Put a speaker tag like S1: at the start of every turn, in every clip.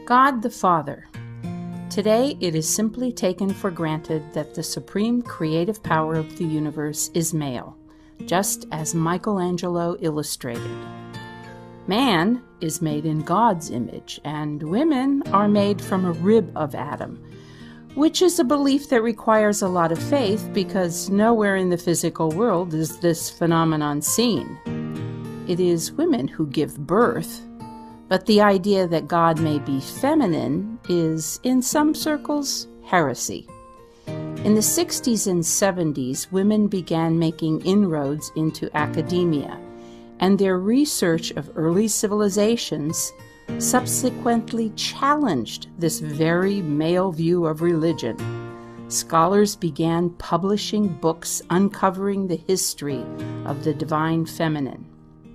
S1: God the Father. Today it is simply taken for granted that the supreme creative power of the universe is male, just as Michelangelo illustrated. Man is made in God's image, and women are made from a rib of Adam, which is a belief that requires a lot of faith because nowhere in the physical world is this phenomenon seen. It is women who give birth, but the idea that God may be feminine is, in some circles, heresy. In the 60s and 70s, women began making inroads into academia, and their research of early civilizations subsequently challenged this very male view of religion. Scholars began publishing books uncovering the history of the divine feminine.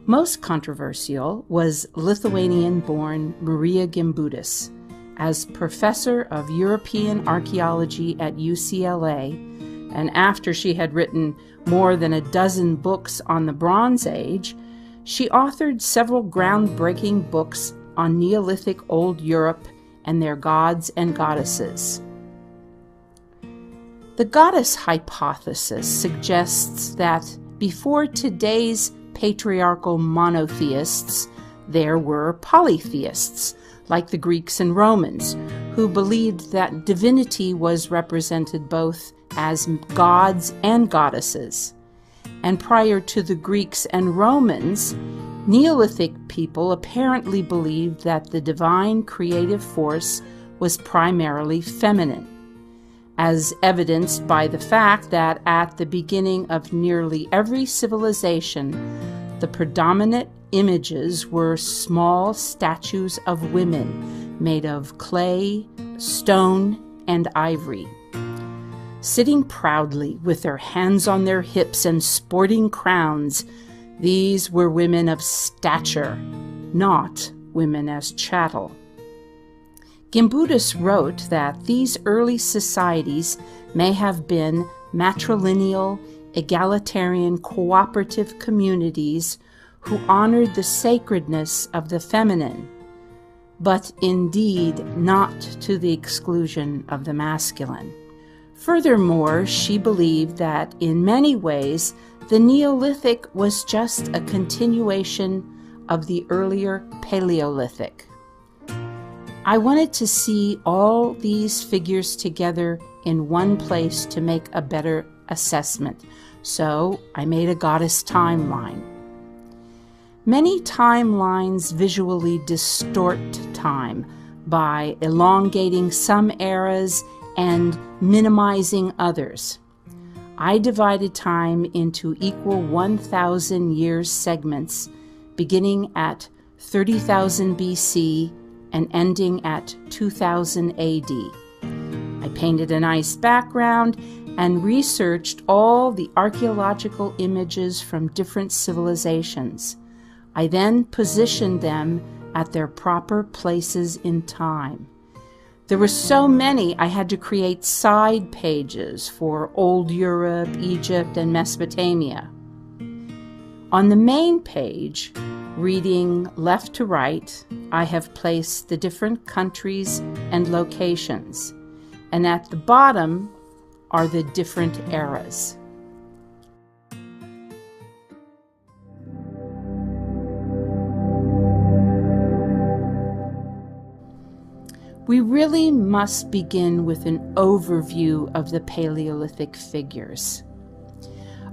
S1: Most controversial was Lithuanian-born Marija Gimbutys. As professor of European archaeology at UCLA, and after she had written more than a dozen books on the Bronze Age, she authored several groundbreaking books on Neolithic Old Europe and their gods and goddesses. The goddess hypothesis suggests that before today's patriarchal monotheists, there were polytheists, like the Greeks and Romans, who believed that divinity was represented both as gods and goddesses. And prior to the Greeks and Romans, Neolithic people apparently believed that the divine creative force was primarily feminine, as evidenced by the fact that at the beginning of nearly every civilization, the predominant images were small statues of women made of clay, stone, and ivory. Sitting proudly with their hands on their hips and sporting crowns, these were women of stature, not women as chattel. Gimbutys wrote that these early societies may have been matrilineal, egalitarian, cooperative communities who honored the sacredness of the feminine, but indeed not to the exclusion of the masculine. Furthermore, she believed that in many ways the Neolithic was just a continuation of the earlier Paleolithic. I wanted to see all these figures together in one place to make a better assessment, so I made a goddess timeline. Many timelines visually distort time by elongating some eras and minimizing others. I divided time into equal 1,000 years segments, beginning at 30,000 BC and ending at 2000 AD. I painted a nice background and researched all the archaeological images from different civilizations. I then positioned them at their proper places in time. There were so many I had to create side pages for Old Europe, Egypt, and Mesopotamia. On the main page, reading left to right, I have placed the different countries and locations, and at the bottom are the different eras. We really must begin with an overview of the Paleolithic figures.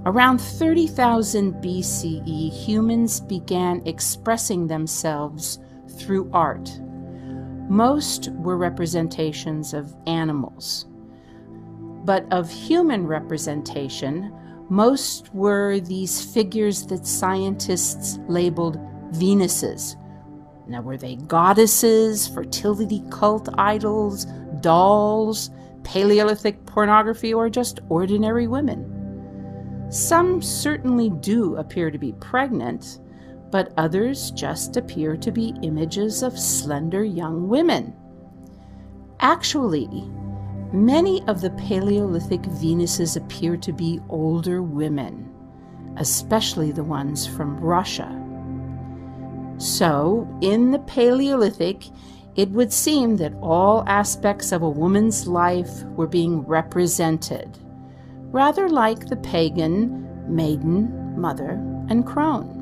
S1: Around 30,000 BCE, humans began expressing themselves through art. Most were representations of animals, but of human representation, most were these figures that scientists labeled Venuses. Now, were they goddesses, fertility cult idols, dolls, Paleolithic pornography, or just ordinary women? Some certainly do appear to be pregnant, but others just appear to be images of slender young women. Actually, many of the Paleolithic Venuses appear to be older women, especially the ones from Russia. So, in the Paleolithic, It would seem that all aspects of a woman's life were being represented, rather like the pagan maiden, mother, and crone.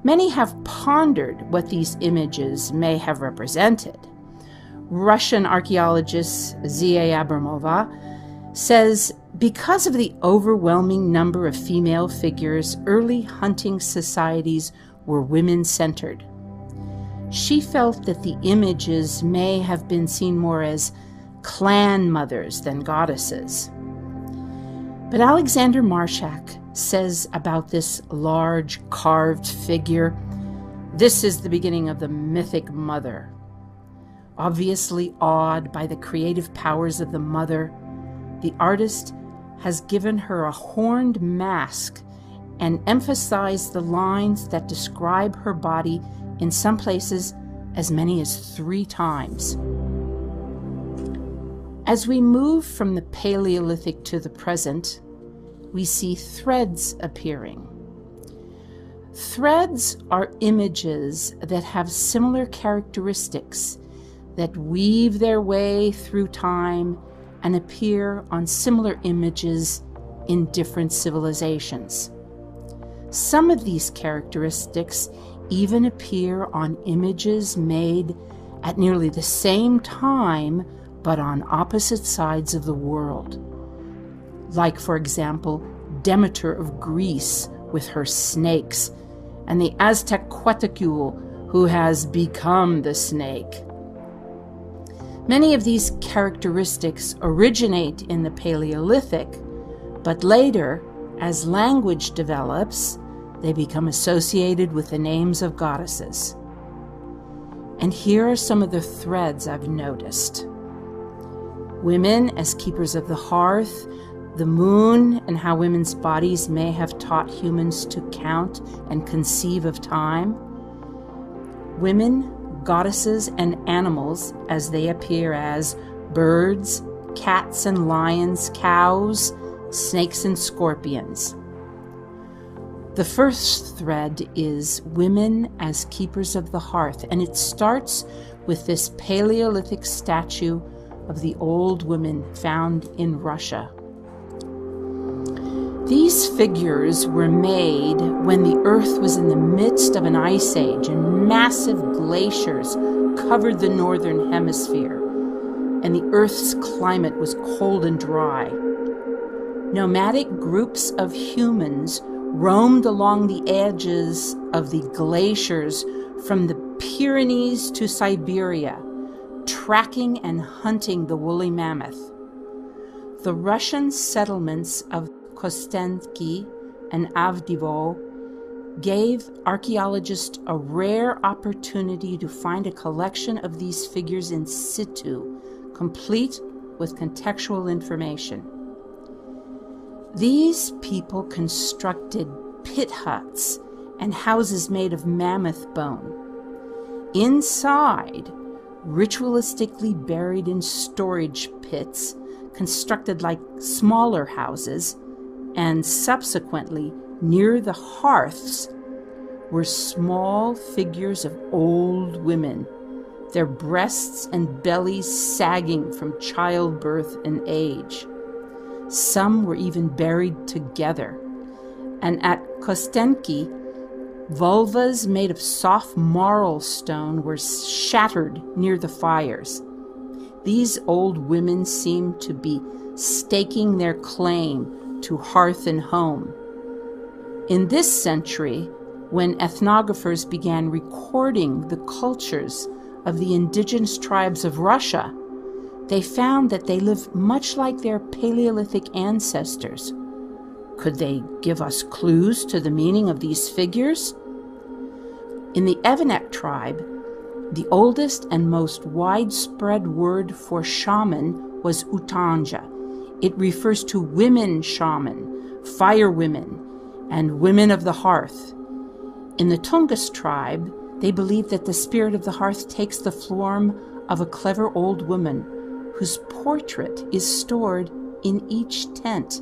S1: Many have pondered what these images may have represented. Russian archaeologist Zia Abramova says, because of the overwhelming number of female figures, early hunting societies were women-centered. She felt that the images may have been seen more as clan mothers than goddesses. But Alexander Marshak says about this large carved figure, this is the beginning of the mythic mother. Obviously awed by the creative powers of the mother, the artist has given her a horned mask and emphasized the lines that describe her body, in some places as many as 3 times. As we move from the Paleolithic to the present, we see threads appearing. Threads are images that have similar characteristics, that weave their way through time and appear on similar images in different civilizations. Some of these characteristics even appear on images made at nearly the same time, but on opposite sides of the world. Like, for example, Demeter of Greece with her snakes, and the Aztec Quetzalcoatl who has become the snake. Many of these characteristics originate in the Paleolithic, but later, as language develops, they become associated with the names of goddesses. And here are some of the threads I've noticed. Women as keepers of the hearth, the moon, and how women's bodies may have taught humans to count and conceive of time. Women, goddesses, and animals as they appear as birds, cats and lions, cows, snakes and scorpions. The first thread is women as keepers of the hearth, and it starts with this Paleolithic statue of the old women found in Russia. These figures were made when the Earth was in the midst of an ice age and massive glaciers covered the northern hemisphere, and the Earth's climate was cold and dry. Nomadic groups of humans roamed along the edges of the glaciers from the Pyrenees to Siberia, tracking and hunting the woolly mammoth. The Russian settlements of Kostenki and Avdivo gave archaeologists a rare opportunity to find a collection of these figures in situ, complete with contextual information. These people constructed pit huts and houses made of mammoth bone. Inside, ritualistically buried in storage pits, constructed like smaller houses, and subsequently near the hearths, were small figures of old women, their breasts and bellies sagging from childbirth and age. Some were even buried together. And at Kostenki, vulvas made of soft marl stone were shattered near the fires. These old women seemed to be staking their claim to hearth and home. In this century, when ethnographers began recording the cultures of the indigenous tribes of Russia, they found that they lived much like their Paleolithic ancestors. Could they give us clues to the meaning of these figures? In the Evanek tribe, the oldest and most widespread word for shaman was utanja. It refers to women shaman, fire women, and women of the hearth. In the Tungus tribe, they believe that the spirit of the hearth takes the form of a clever old woman whose portrait is stored in each tent,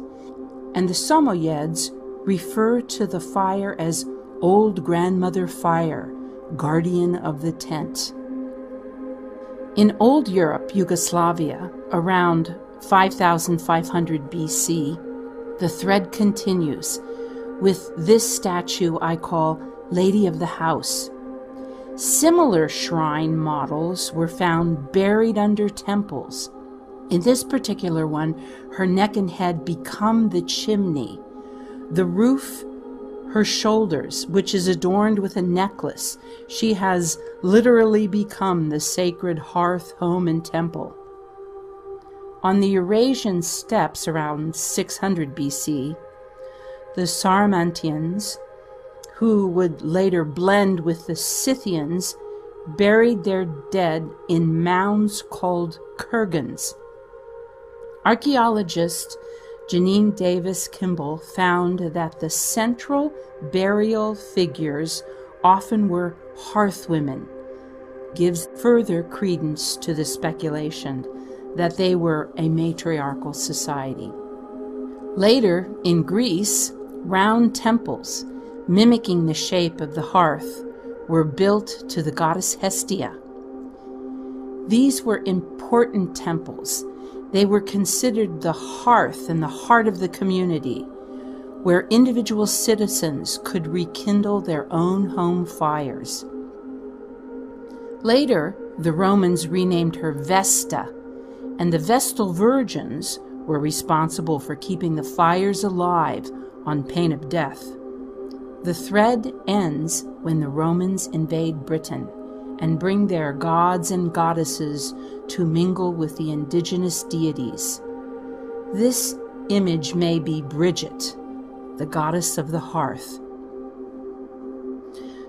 S1: and the Samoyeds refer to the fire as Old Grandmother Fire, guardian of the tent. In Old Europe, Yugoslavia, around 5500 BC, the thread continues with this statue I call Lady of the House. Similar shrine models were found buried under temples. In this particular one, her neck and head become the chimney. The roof, her shoulders, which is adorned with a necklace. She has literally become the sacred hearth, home, and temple. On the Eurasian steppes around 600 BC, the Sarmatians, who would later blend with the Scythians, buried their dead in mounds called kurgans. Archaeologist Janine Davis Kimball found that the central burial figures often were hearth women, gives further credence to the speculation that they were a matriarchal society. Later, in Greece, round temples, mimicking the shape of the hearth, were built to the goddess Hestia. These were important temples. They were considered the hearth and the heart of the community, where individual citizens could rekindle their own home fires. Later, the Romans renamed her Vesta, and the Vestal Virgins were responsible for keeping the fires alive on pain of death. The thread ends when the Romans invade Britain and bring their gods and goddesses to mingle with the indigenous deities. This image may be Bridget, the goddess of the hearth.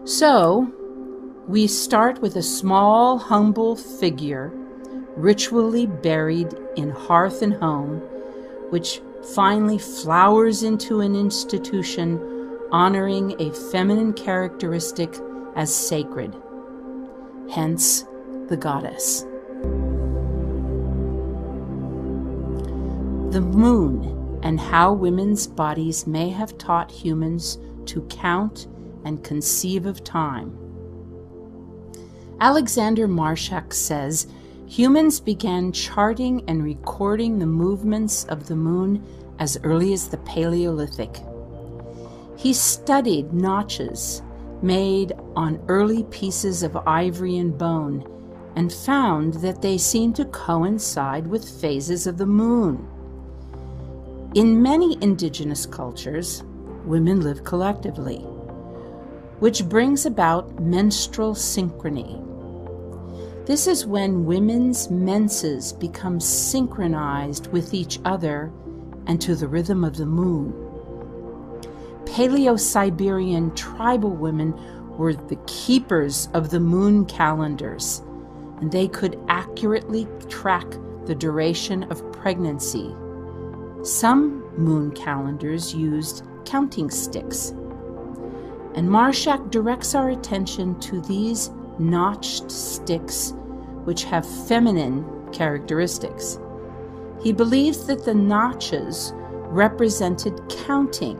S1: So, we start with a small, humble figure ritually buried in hearth and home, which finally flowers into an institution honoring a feminine characteristic as sacred, hence the goddess. The moon and how women's bodies may have taught humans to count and conceive of time. Alexander Marshak says, humans began charting and recording the movements of the moon as early as the Paleolithic. He studied notches made on early pieces of ivory and bone and found that they seemed to coincide with phases of the moon. In many indigenous cultures, women live collectively, which brings about menstrual synchrony. This is when women's menses become synchronized with each other and to the rhythm of the moon. Paleo-Siberian tribal women were the keepers of the moon calendars, and they could accurately track the duration of pregnancy. Some moon calendars used counting sticks. And Marshak directs our attention to these notched sticks, which have feminine characteristics. He believes that the notches represented counting,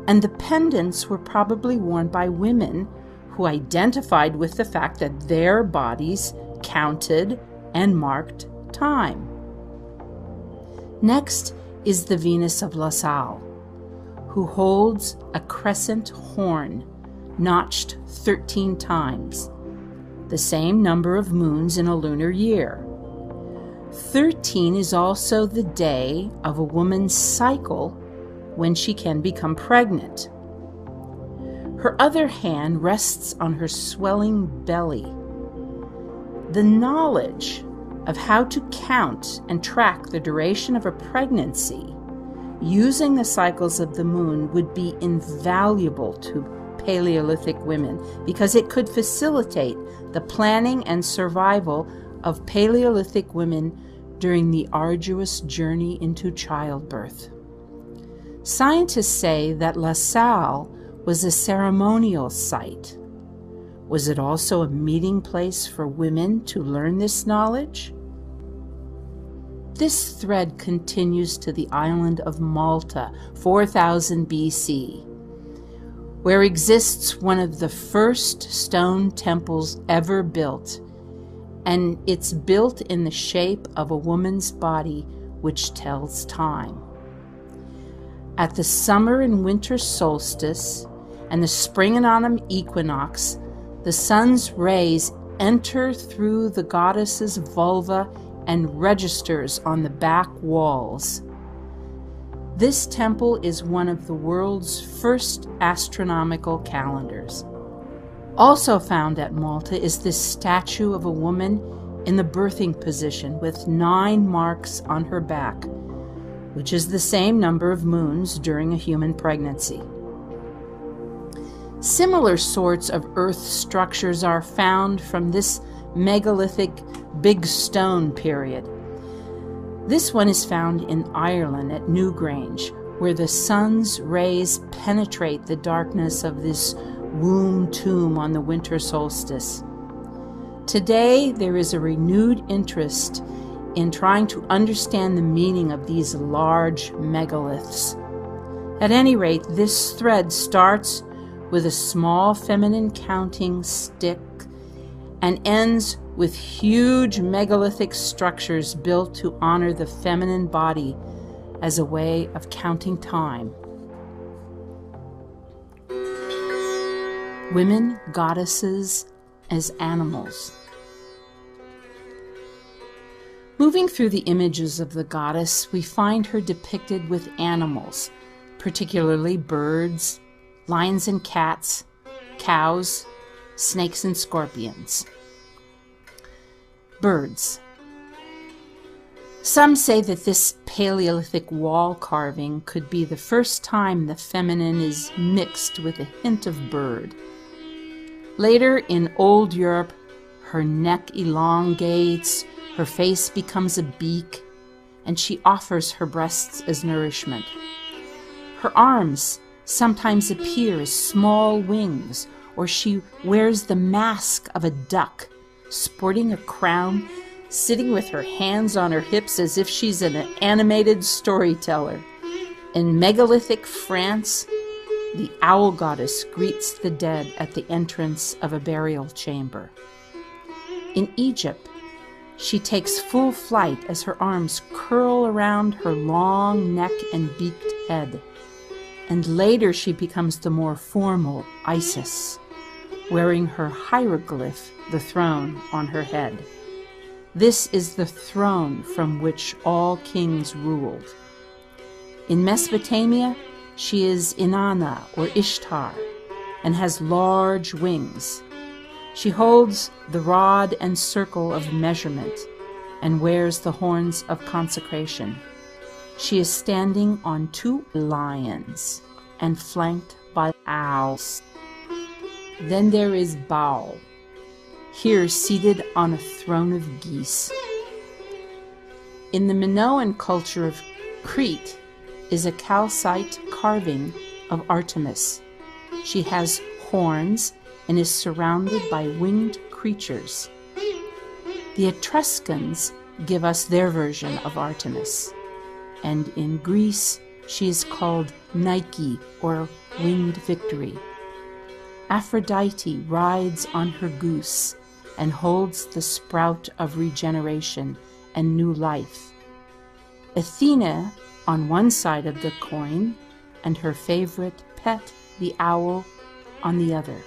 S1: and the pendants were probably worn by women who identified with the fact that their bodies counted and marked time. Next is the Venus of La Salle, who holds a crescent horn notched 13 times, the same number of moons in a lunar year. 13 is also the day of a woman's cycle when she can become pregnant. Her other hand rests on her swelling belly. The knowledge of how to count and track the duration of a pregnancy using the cycles of the moon would be invaluable to Paleolithic women because it could facilitate the planning and survival of Paleolithic women during the arduous journey into childbirth. Scientists say that La Salle was a ceremonial site. Was it also a meeting place for women to learn this knowledge? This thread continues to the island of Malta, 4000 BC, where exists one of the first stone temples ever built, and it's built in the shape of a woman's body which tells time. At the summer and winter solstice and the spring and autumn equinox, the sun's rays enter through the goddess's vulva and registers on the back walls. This temple is one of the world's first astronomical calendars. Also found at Malta is this statue of a woman in the birthing position with 9 marks on her back, which is the same number of moons during a human pregnancy. Similar sorts of earth structures are found from this megalithic big stone period. This one is found in Ireland at Newgrange, where the sun's rays penetrate the darkness of this womb tomb on the winter solstice. Today, there is a renewed interest in trying to understand the meaning of these large megaliths. At any rate, this thread starts with a small feminine counting stick and ends with huge megalithic structures built to honor the feminine body as a way of counting time. Women goddesses as animals. Moving through the images of the goddess, we find her depicted with animals, particularly birds, lions and cats, cows, snakes and scorpions. Birds. Some say that this Paleolithic wall carving could be the first time the feminine is mixed with a hint of bird. Later in Old Europe, her neck elongates, her face becomes a beak, and she offers her breasts as nourishment. Her arms sometimes appear as small wings, or she wears the mask of a duck, sporting a crown, sitting with her hands on her hips as if she's an animated storyteller. In megalithic France, the owl goddess greets the dead at the entrance of a burial chamber. In Egypt, she takes full flight as her arms curl around her long neck and beaked head. And later she becomes the more formal Isis, wearing her hieroglyph, the throne, on her head. This is the throne from which all kings ruled. In Mesopotamia, she is Inanna or Ishtar and has large wings. She holds the rod and circle of measurement and wears the horns of consecration. She is standing on 2 lions and flanked by owls. Then there is Baal, here seated on a throne of geese. In the Minoan culture of Crete is a calcite carving of Artemis. She has horns and is surrounded by winged creatures. The Etruscans give us their version of Artemis, and in Greece she is called Nike, or winged victory. Aphrodite rides on her goose and holds the sprout of regeneration and new life. Athena on one side of the coin, and her favorite pet, the owl, on the other.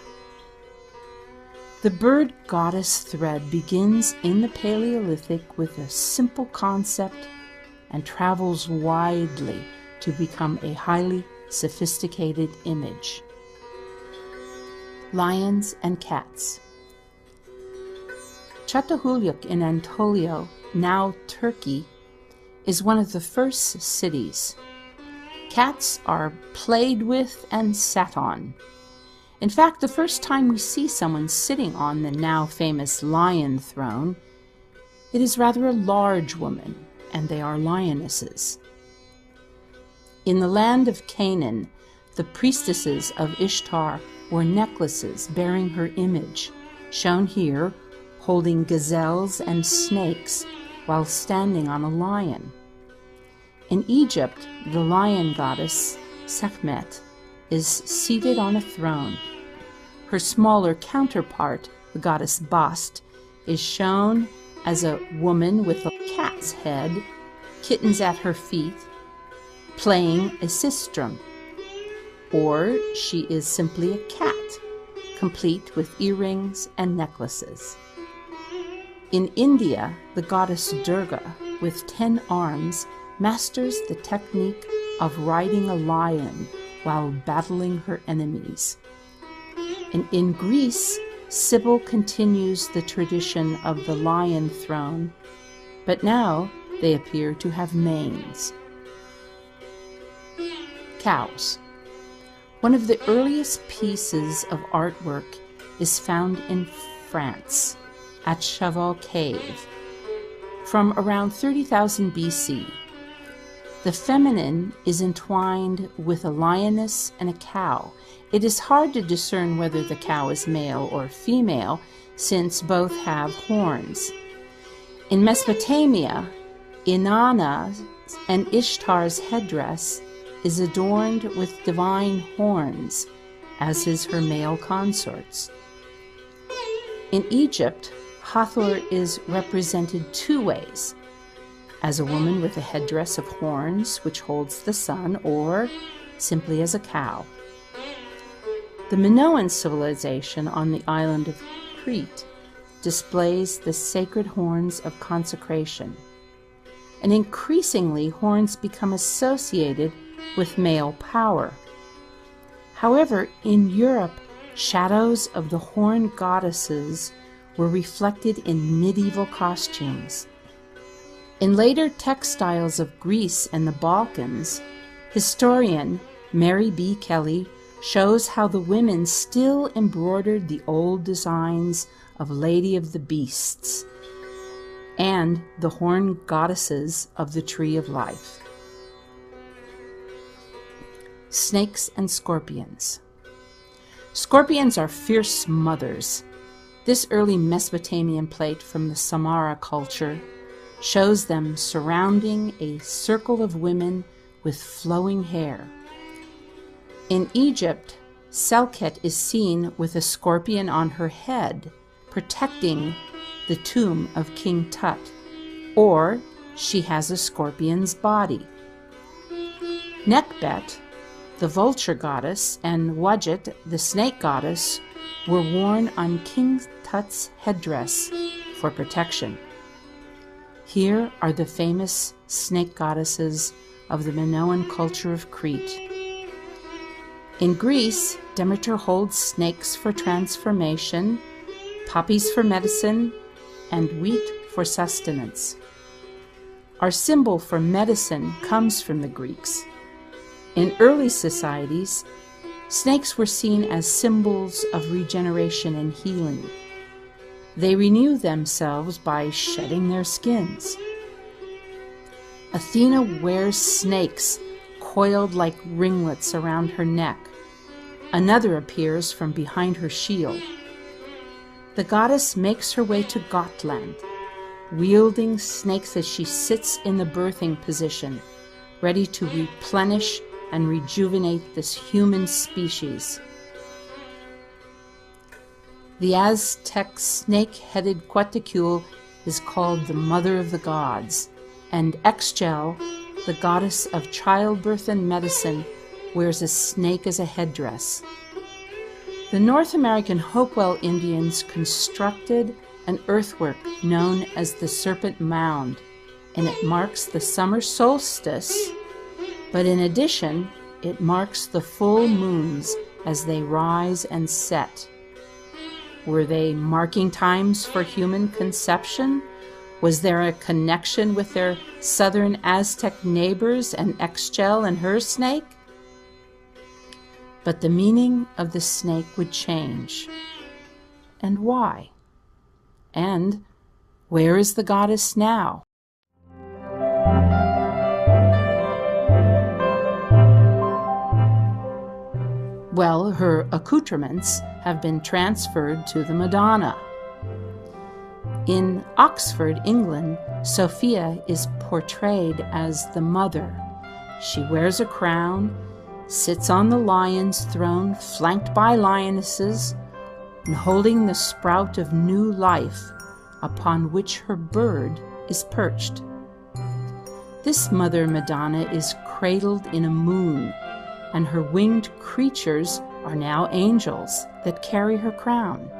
S1: The bird goddess thread begins in the Paleolithic with a simple concept and travels widely to become a highly sophisticated image. Lions and cats. Çatalhöyük in Anatolia, now Turkey, is one of the first cities. Cats are played with and sat on. In fact, the first time we see someone sitting on the now famous lion throne, it is rather a large woman, and they are lionesses. In the land of Canaan, the priestesses of Ishtar wore necklaces bearing her image, shown here holding gazelles and snakes while standing on a lion. In Egypt, the lion goddess, Sekhmet, is seated on a throne. Her smaller counterpart, the goddess Bast, is shown as a woman with a cat's head, kittens at her feet, playing a sistrum, or she is simply a cat, complete with earrings and necklaces. In India, the goddess Durga, with 10 arms, masters the technique of riding a lion while battling her enemies. And in Greece, Sibyl continues the tradition of the lion throne, but now they appear to have manes. Cows. One of the earliest pieces of artwork is found in France, at Cheval Cave, from around 30,000 BC. The feminine is entwined with a lioness and a cow. It is hard to discern whether the cow is male or female, since both have horns. In Mesopotamia, Inanna and Ishtar's headdress is adorned with divine horns, as is her male consorts. In Egypt, Hathor is represented 2 ways: as a woman with a headdress of horns which holds the sun, or simply as a cow. The Minoan civilization on the island of Crete displays the sacred horns of consecration, and increasingly horns become associated with male power. However, in Europe, shadows of the horned goddesses were reflected in medieval costumes. In later textiles of Greece and the Balkans, historian Mary B. Kelly shows how the women still embroidered the old designs of Lady of the Beasts and the horned goddesses of the Tree of Life. Snakes and scorpions. Scorpions are fierce mothers. This early Mesopotamian plate from the Samara culture shows them surrounding a circle of women with flowing hair. In Egypt, Selket is seen with a scorpion on her head, protecting the tomb of King Tut, or she has a scorpion's body. Nekbet, the vulture goddess, and Wadjet, the snake goddess, were worn on King Tut's headdress for protection. Here are the famous snake goddesses of the Minoan culture of Crete. In Greece, Demeter holds snakes for transformation, poppies for medicine, and wheat for sustenance. Our symbol for medicine comes from the Greeks. In early societies, snakes were seen as symbols of regeneration and healing. They renew themselves by shedding their skins. Athena wears snakes coiled like ringlets around her neck. Another appears from behind her shield. The goddess makes her way to Gotland, wielding snakes as she sits in the birthing position, ready to replenish and rejuvenate this human species. The Aztec snake-headed Quetzalcoatl is called the Mother of the Gods, and Exchel, the goddess of childbirth and medicine, wears a snake as a headdress. The North American Hopewell Indians constructed an earthwork known as the Serpent Mound, and it marks the summer solstice, but in addition, it marks the full moons as they rise and set. Were they marking times for human conception? Was there a connection with their southern Aztec neighbors and Exchel and her snake? But the meaning of the snake would change. And why? And where is the goddess now? Well, her accoutrements have been transferred to the Madonna. In Oxford, England, Sophia is portrayed as the mother. She wears a crown, sits on the lion's throne, flanked by lionesses, and holding the sprout of new life, upon which her bird is perched. This Mother Madonna is cradled in a moon, and her winged creatures are now angels that carry her crown.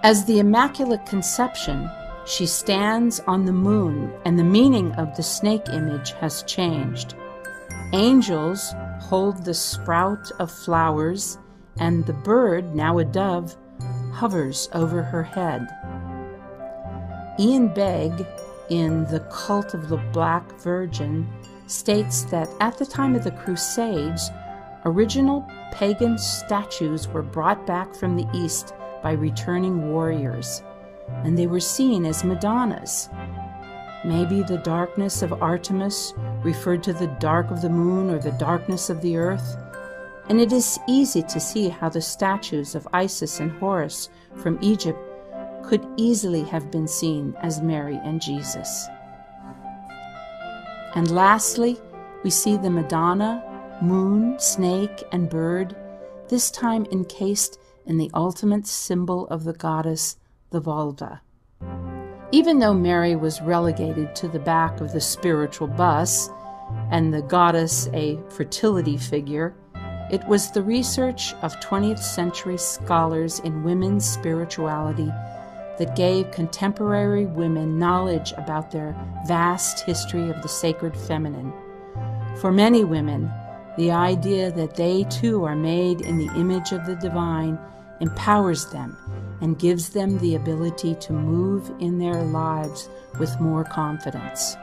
S1: As the Immaculate Conception, she stands on the moon, and the meaning of the snake image has changed. Angels hold the sprout of flowers, and the bird, now a dove, hovers over her head. Ian Begg, in The Cult of the Black Virgin, states that at the time of the Crusades, original pagan statues were brought back from the East by returning warriors, and they were seen as Madonnas. Maybe the darkness of Artemis referred to the dark of the moon or the darkness of the earth, and it is easy to see how the statues of Isis and Horus from Egypt could easily have been seen as Mary and Jesus. And lastly, we see the Madonna, moon, snake, and bird, this time encased in the ultimate symbol of the goddess, the vulva. Even though Mary was relegated to the back of the spiritual bus, and the goddess a fertility figure, it was the research of 20th century scholars in women's spirituality that gave contemporary women knowledge about their vast history of the sacred feminine. For many women, the idea that they too are made in the image of the divine empowers them and gives them the ability to move in their lives with more confidence.